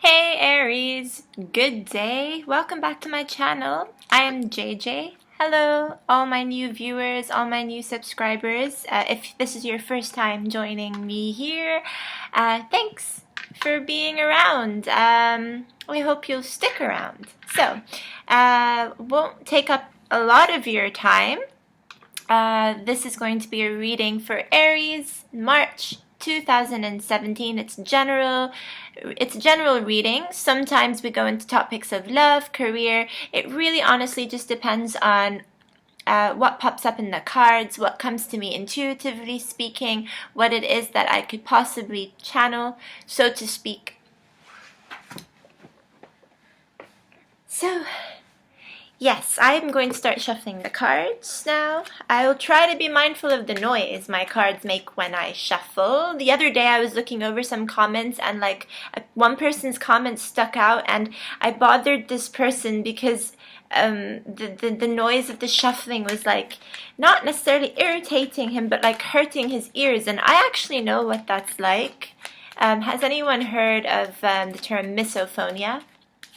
Hey Aries, good day. Welcome back to my channel. I am JJ. Hello, all my new viewers, all my new subscribers. If this is your first time joining me here, thanks for being around. We hope you'll stick around. So, won't take up a lot of your time. This is going to be a reading for Aries, March 2017. It's general reading. Sometimes we go into topics of love, career. It really honestly just depends on what pops up in the cards, what comes to me intuitively speaking, what it is that I could possibly channel, so to speak. So, yes, I'm going to start shuffling the cards now. I will try to be mindful of the noise my cards make when I shuffle. The other day I was looking over some comments and one person's comment stuck out, and I bothered this person because the noise of the shuffling was not necessarily irritating him, but hurting his ears, and I actually know what that's like. Has anyone heard of the term misophonia?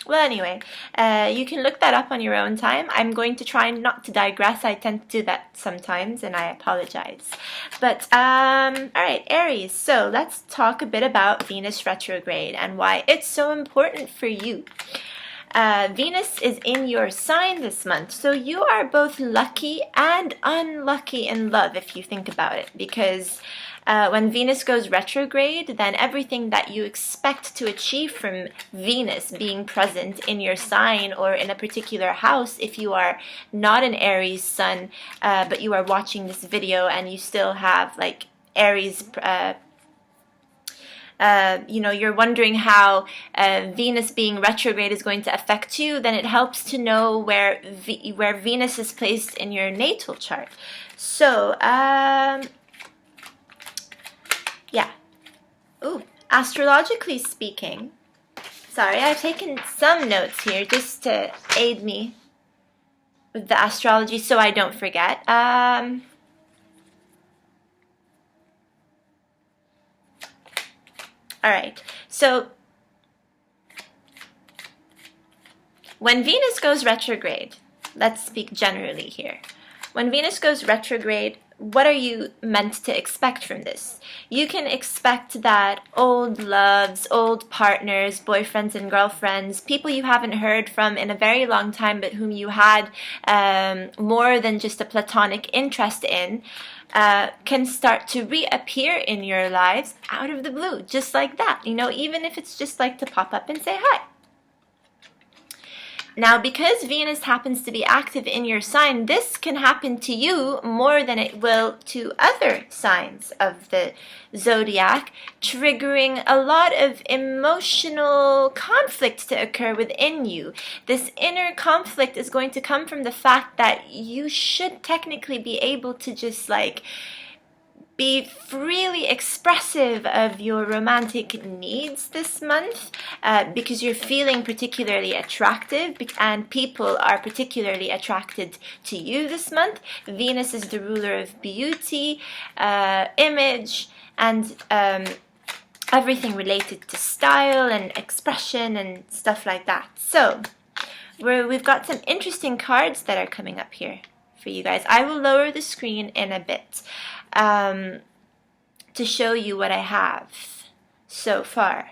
Well, anyway, you can look that up on your own time. I'm going to try not to digress. I tend to do that sometimes, and I apologize. But, alright, Aries, so let's talk a bit about Venus retrograde and why it's so important for you. Venus is in your sign this month, so you are both lucky and unlucky in love if you think about it, because when Venus goes retrograde, then everything that you expect to achieve from Venus being present in your sign or in a particular house, if you are not an Aries sun, but you are watching this video and you still have Aries, you're wondering how Venus being retrograde is going to affect you, then it helps to know where Venus is placed in your natal chart. So, yeah. Ooh, astrologically speaking, sorry, I've taken some notes here just to aid me with the astrology so I don't forget. Alright, so when Venus goes retrograde, let's speak generally here. When Venus goes retrograde, what are you meant to expect from this? You can expect that old loves, old partners, boyfriends and girlfriends, people you haven't heard from in a very long time but whom you had more than just a platonic interest in, can start to reappear in your lives out of the blue, just like that. Even if it's just to pop up and say hi. Now, because Venus happens to be active in your sign, this can happen to you more than it will to other signs of the zodiac, triggering a lot of emotional conflict to occur within you. This inner conflict is going to come from the fact that you should technically be able to just be freely expressive of your romantic needs this month, because you're feeling particularly attractive and people are particularly attracted to you this month. Venus is the ruler of beauty, image, and everything related to style and expression and stuff like that. So we've got some interesting cards that are coming up here for you guys. I will lower the screen in a bit to show you what I have so far.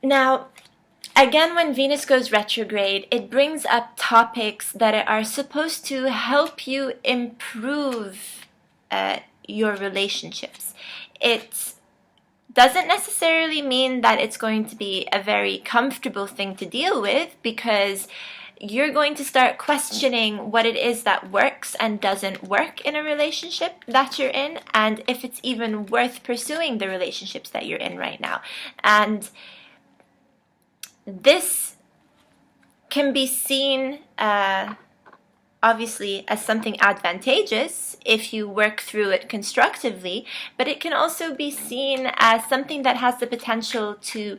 Now, again, when Venus goes retrograde, it brings up topics that are supposed to help you improve your relationships. It doesn't necessarily mean that it's going to be a very comfortable thing to deal with, because you're going to start questioning what it is that works and doesn't work in a relationship that you're in, and if it's even worth pursuing the relationships that you're in right now. And this can be seen obviously as something advantageous if you work through it constructively, but it can also be seen as something that has the potential to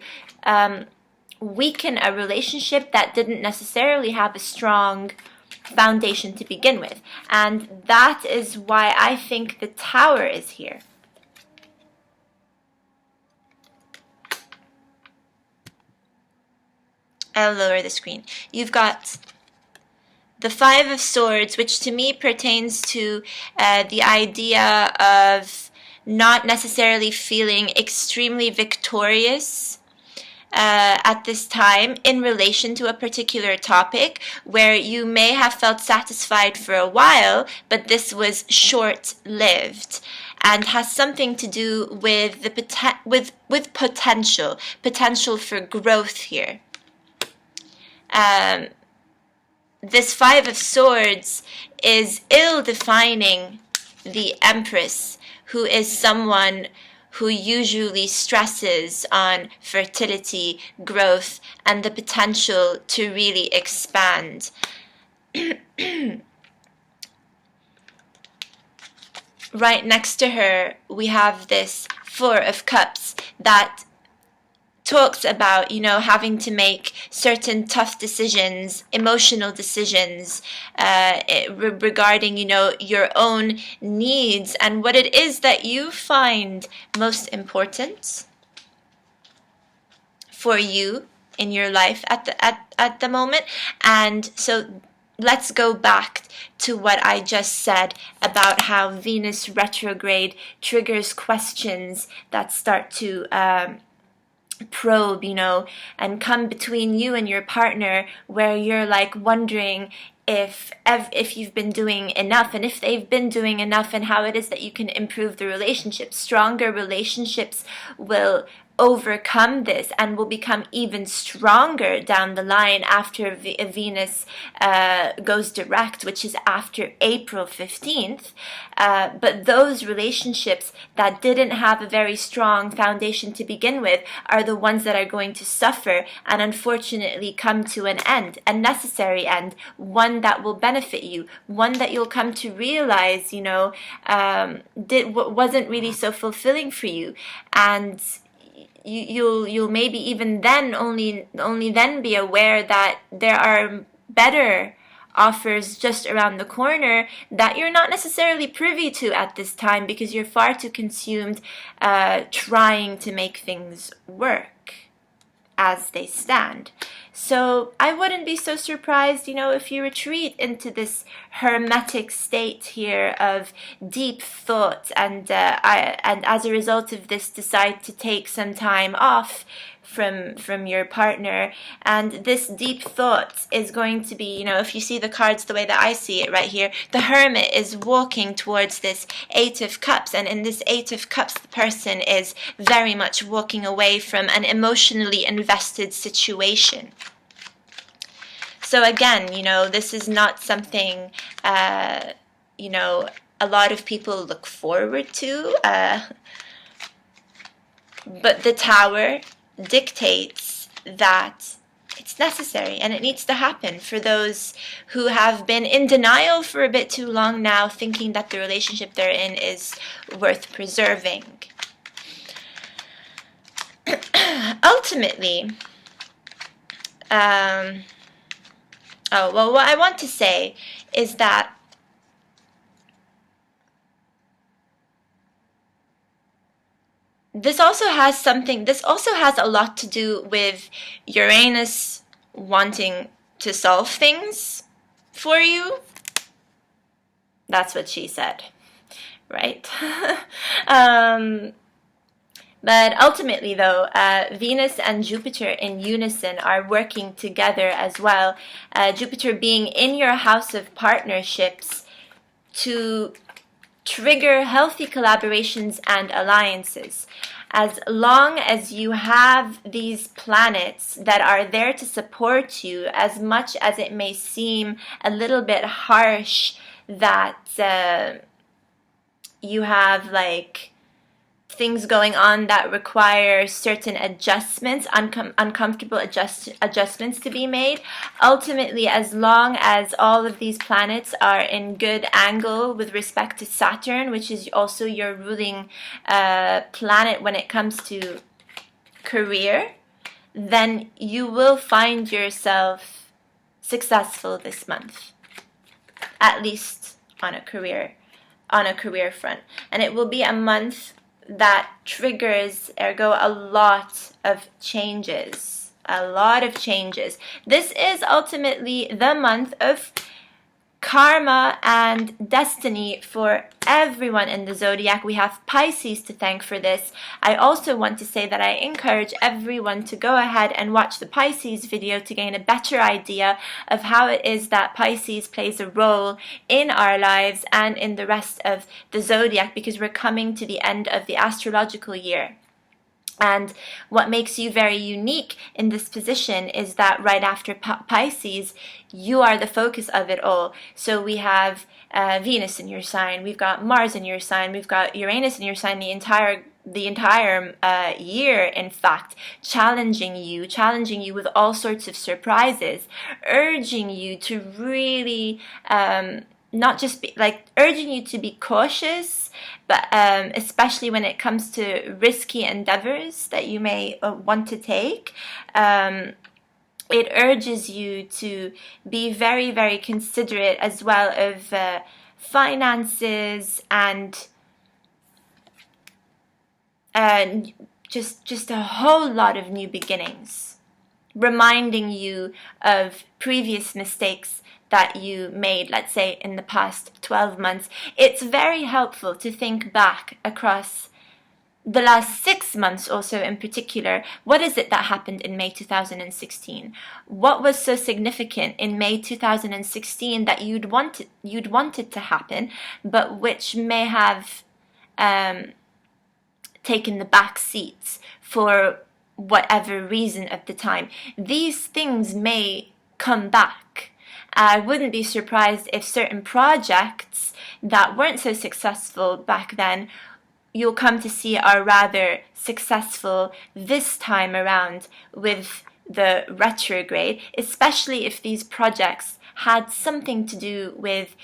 weaken a relationship that didn't necessarily have a strong foundation to begin with. And that is why I think the Tower is here. I'll lower the screen. You've got the Five of Swords, which to me pertains to the idea of not necessarily feeling extremely victorious at this time in relation to a particular topic, where you may have felt satisfied for a while, but this was short-lived and has something to do with the with potential for growth here. This Five of Swords is ill-defining the Empress, who is someone who usually stresses on fertility, growth, and the potential to really expand. Right next to her, we have this Four of Cups that talks about, having to make certain tough decisions, emotional decisions regarding, your own needs and what it is that you find most important for you in your life at the moment. And so let's go back to what I just said about how Venus retrograde triggers questions that start to probe, and come between you and your partner, where you're like wondering if you've been doing enough, and if they've been doing enough, and how it is that you can improve the relationship. Stronger relationships will overcome this and will become even stronger down the line after Venus goes direct, which is after April 15th. But those relationships that didn't have a very strong foundation to begin with are the ones that are going to suffer and unfortunately come to an end, a necessary end, one that will benefit you, one that you'll come to realize, wasn't really so fulfilling for you. And you'll maybe even then only then be aware that there are better offers just around the corner that you're not necessarily privy to at this time, because you're far too consumed trying to make things work as they stand. So I wouldn't be so surprised, if you retreat into this hermetic state here of deep thought, and as a result of this decide to take some time off from your partner. And this deep thought is going to be, if you see the cards the way that I see it right here, the Hermit is walking towards this Eight of Cups, and in this Eight of Cups the person is very much walking away from an emotionally invested situation. So again, this is not something a lot of people look forward to, but the Tower dictates that it's necessary and it needs to happen for those who have been in denial for a bit too long now, thinking that the relationship they're in is worth preserving. Ultimately, what I want to say is that this also has a lot to do with Uranus wanting to solve things for you. That's what she said, right? But ultimately, though, Venus and Jupiter in unison are working together as well. Jupiter being in your house of partnerships to trigger healthy collaborations and alliances. As long as you have these planets that are there to support you, as much as it may seem a little bit harsh that you have things going on that require certain adjustments, uncomfortable adjustments to be made. Ultimately, as long as all of these planets are in good angle with respect to Saturn, which is also your ruling planet when it comes to career, then you will find yourself successful this month, at least on a career front. And it will be a month that triggers, ergo, a lot of changes. a lot of changes. This is ultimately the month of karma and destiny for everyone in the zodiac. We have Pisces to thank for this. I also want to say that I encourage everyone to go ahead and watch the Pisces video to gain a better idea of how it is that Pisces plays a role in our lives and in the rest of the zodiac, because we're coming to the end of the astrological year. And what makes you very unique in this position is that right after Pisces, you are the focus of it all. So we have Venus in your sign, we've got Mars in your sign, we've got Uranus in your sign the entire year, in fact, challenging you with all sorts of surprises, urging you to really not just be like urging you to be cautious, but especially when it comes to risky endeavors that you may want to take. It urges you to be very, very considerate as well of finances and just a whole lot of new beginnings, reminding you of previous mistakes that you made, let's say, in the past 12 months. It's very helpful to think back across the last 6 months also in particular. What is it that happened in May 2016? What was so significant in May 2016 that you'd wanted to happen, but which may have taken the back seats for whatever reason at the time? These things may come back. I wouldn't be surprised if certain projects that weren't so successful back then, you'll come to see are rather successful this time around with the retrograde, especially if these projects had something to do with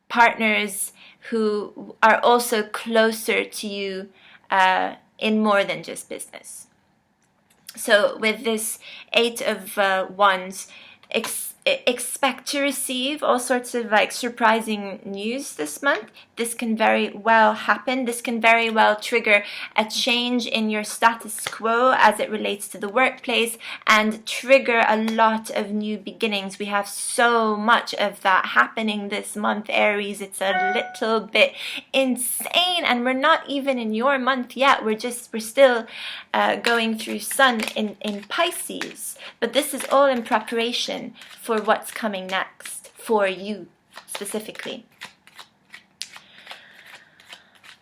partners who are also closer to you in more than just business. So with this Eight of Wands, expect to receive all sorts of like surprising news this month. This can very well happen. This can very well trigger a change in your status quo as it relates to the workplace and trigger a lot of new beginnings. We have so much of that happening this month, Aries. It's a little bit insane, and we're not even in your month yet. We're still going through Sun in Pisces, but this is all in preparation for what's coming next for you specifically.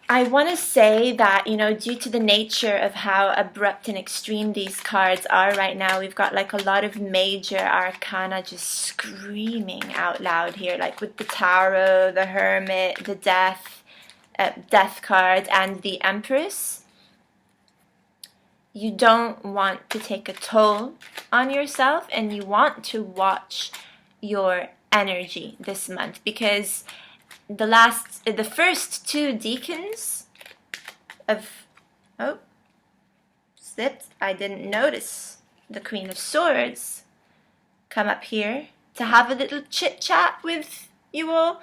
I want to say that, due to the nature of how abrupt and extreme these cards are right now, we've got like a lot of major arcana just screaming out loud here, like with the Tarot, the Hermit, the Death card, and the Empress. You don't want to take a toll on yourself, and you want to watch your energy this month, because the first two decans of slipped. I didn't notice the Queen of Swords come up here to have a little chit chat with you all.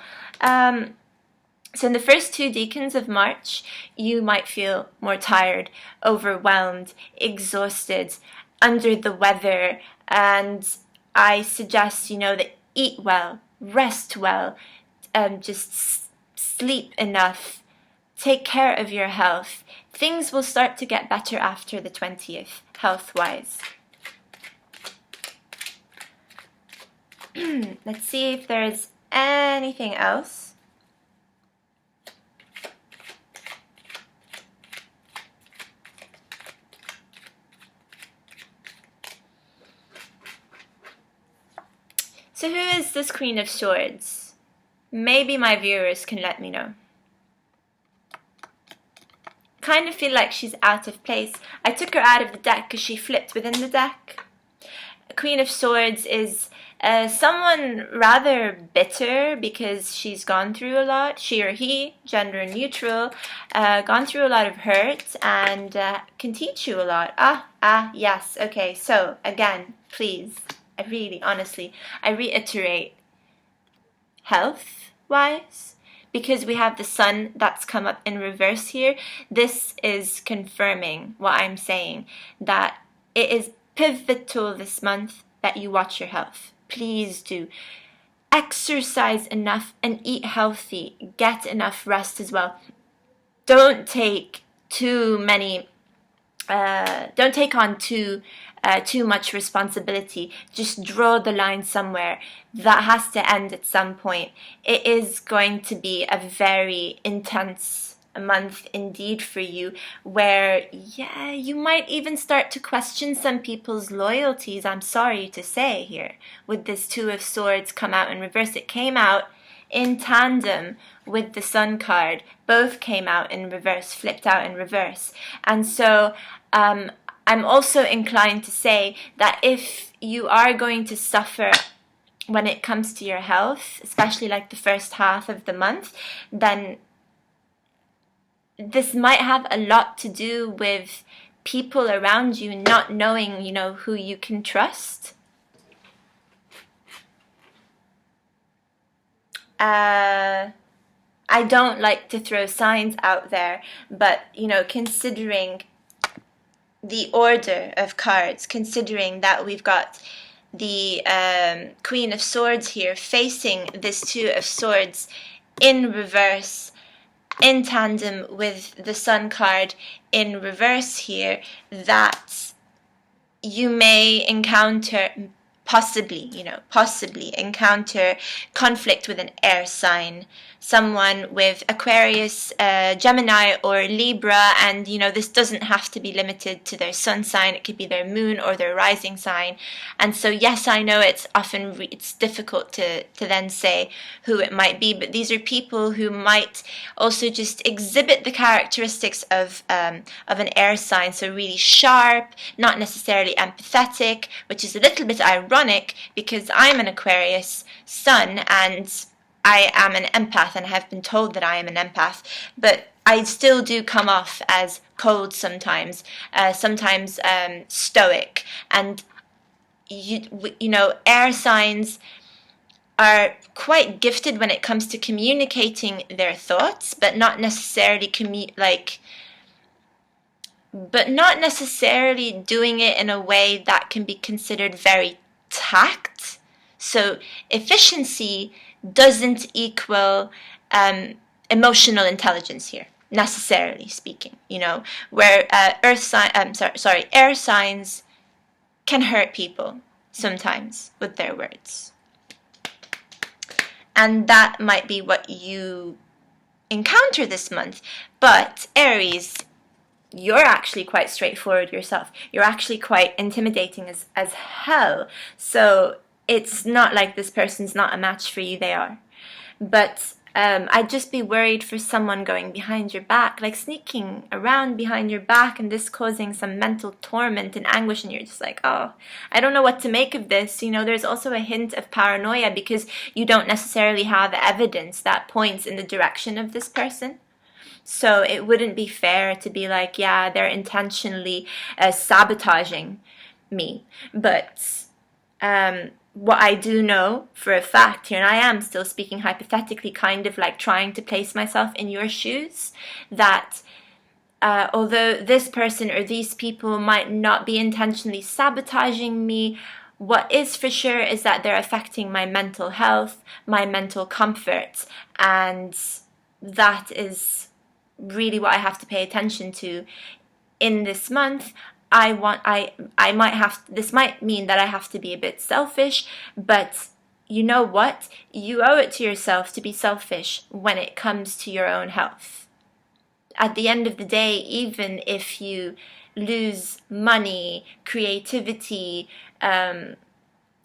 So in the first two decans of March, you might feel more tired, overwhelmed, exhausted, under the weather, and I suggest, that eat well, rest well, just sleep enough, take care of your health. Things will start to get better after the 20th, health-wise. Let's see if there's anything else. So who is this Queen of Swords? Maybe my viewers can let me know. Kind of feel like she's out of place. I took her out of the deck because she flipped within the deck. Queen of Swords is someone rather bitter because she's gone through a lot. She or he, gender neutral, gone through a lot of hurt and can teach you a lot. Yes. Okay, so again, please. Honestly, I reiterate, health-wise, because we have the sun that's come up in reverse here, this is confirming what I'm saying, that it is pivotal this month that you watch your health. Please do. Exercise enough and eat healthy. Get enough rest as well. Don't take too many, don't take on too much responsibility. Just draw the line somewhere. That has to end at some point. It is going to be a very intense month indeed for you, where you might even start to question some people's loyalties, I'm sorry to say, here with this Two of Swords come out in reverse. It came out in tandem with the Sun card. Both came out in reverse, flipped out in reverse. And so I'm also inclined to say that if you are going to suffer when it comes to your health, especially like the first half of the month, then this might have a lot to do with people around you not knowing, who you can trust. I don't like to throw signs out there, but, considering the order of cards, considering that we've got the Queen of Swords here facing this Two of Swords in reverse, in tandem with the Sun card in reverse here, that you may encounter, possibly encounter conflict with an air sign, someone with Aquarius, Gemini, or Libra. And this doesn't have to be limited to their sun sign. It could be their moon or their rising sign. And so yes, I know it's often it's difficult to then say who it might be, but these are people who might also just exhibit the characteristics of an air sign. So really sharp, not necessarily empathetic, which is a little bit ironic because I'm an Aquarius sun and I am an empath, and I have been told that I am an empath, but I still do come off as cold sometimes, stoic. And air signs are quite gifted when it comes to communicating their thoughts, but not necessarily doing it in a way that can be considered very tact. So efficiency doesn't equal emotional intelligence here, necessarily speaking. Where air signs can hurt people sometimes with their words, and that might be what you encounter this month. But Aries, you're actually quite straightforward yourself. You're actually quite intimidating as hell. So it's not like this person's not a match for you. They are. But I'd just be worried for someone going behind your back, like sneaking around behind your back, and this causing some mental torment and anguish, and you're just like, oh, I don't know what to make of this. There's also a hint of paranoia because you don't necessarily have evidence that points in the direction of this person. So it wouldn't be fair to be like, yeah, they're intentionally sabotaging me. But what I do know for a fact here, and I am still speaking hypothetically, kind of like trying to place myself in your shoes, that although this person or these people might not be intentionally sabotaging me, what is for sure is that they're affecting my mental health, my mental comfort, and that is really what I have to pay attention to in this month. This might mean that I have to be a bit selfish, but you know what? You owe it to yourself to be selfish when it comes to your own health. At the end of the day, even if you lose money, creativity,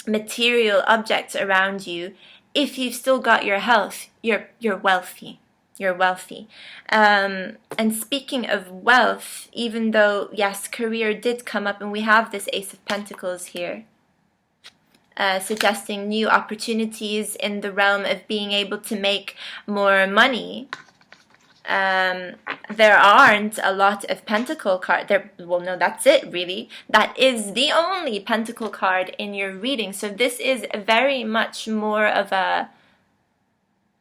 material objects around you, if you've still got your health, you're wealthy. You're wealthy. And speaking of wealth, even though, yes, career did come up, and we have this Ace of Pentacles here, suggesting new opportunities in the realm of being able to make more money. There aren't a lot of Pentacle cards. Well, no, that's it, really. That is the only Pentacle card in your reading. So this is very much more of a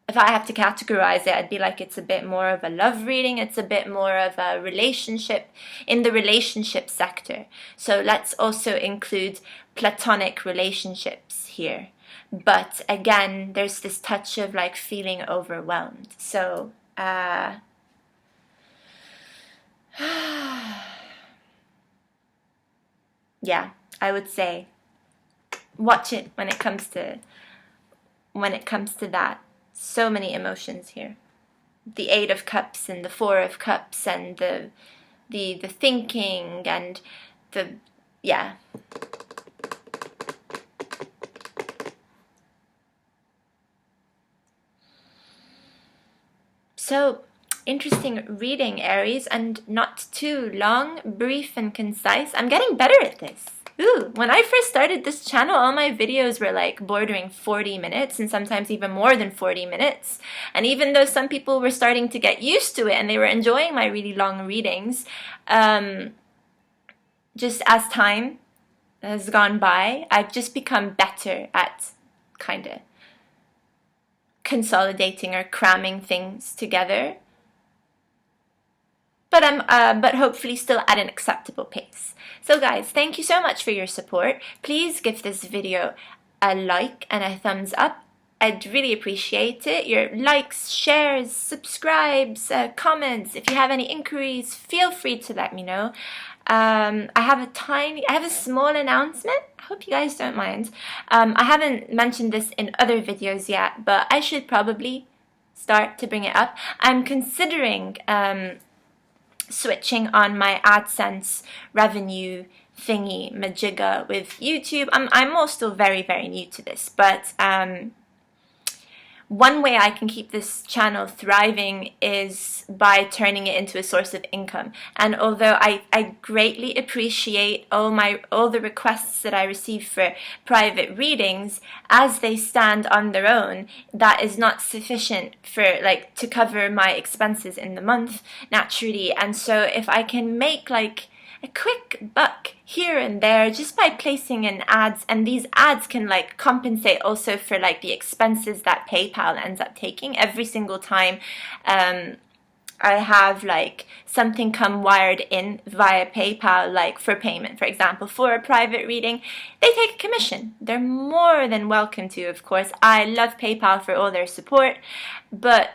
if I have to categorize it, I'd be like it's a bit more of a love reading, it's a bit more of a relationship, in the relationship sector. So let's also include platonic relationships here. But again, there's this touch of like feeling overwhelmed. So, yeah, I would say watch it when it comes to that. So many emotions here. The Eight of Cups and the Four of Cups and the thinking and the, yeah. So, interesting reading, Aries, and not too long, brief and concise. I'm getting better at this. Ooh, when I first started this channel, all my videos were like bordering 40 minutes and sometimes even more than 40 minutes. And even though some people were starting to get used to it and they were enjoying my really long readings, just as time has gone by, I've just become better at kind of consolidating or cramming things together. But hopefully still at an acceptable pace. So guys, thank you so much for your support. Please give this video a like and a thumbs up. I'd really appreciate it. Your likes, shares, subscribes, comments. If you have any inquiries, feel free to let me know. I have a small announcement. I hope you guys don't mind. I haven't mentioned this in other videos yet, but I should probably start to bring it up. I'm considering switching on my AdSense revenue thingy majigga with YouTube. I'm all still very, very new to this, but one way I can keep this channel thriving is by turning it into a source of income. And although I greatly appreciate all the requests that I receive for private readings, as they stand on their own, that is not sufficient for to cover my expenses in the month naturally. And so if I can make like a quick buck here and there just by placing in ads, and these ads can like compensate also for like the expenses that PayPal ends up taking every single time I have like something come wired in via PayPal, like for payment, for example, for a private reading, they take a commission. They're more than welcome to, of course. I love PayPal for all their support, but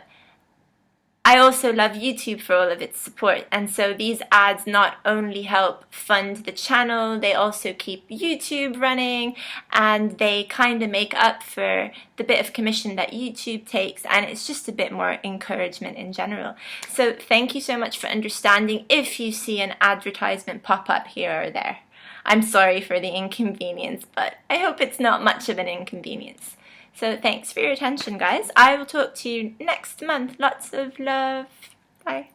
I also love YouTube for all of its support, and so these ads not only help fund the channel, they also keep YouTube running, and they kind of make up for the bit of commission that YouTube takes, and it's just a bit more encouragement in general. So thank you so much for understanding if you see an advertisement pop up here or there. I'm sorry for the inconvenience, but I hope it's not much of an inconvenience. So thanks for your attention, guys. I will talk to you next month. Lots of love. Bye.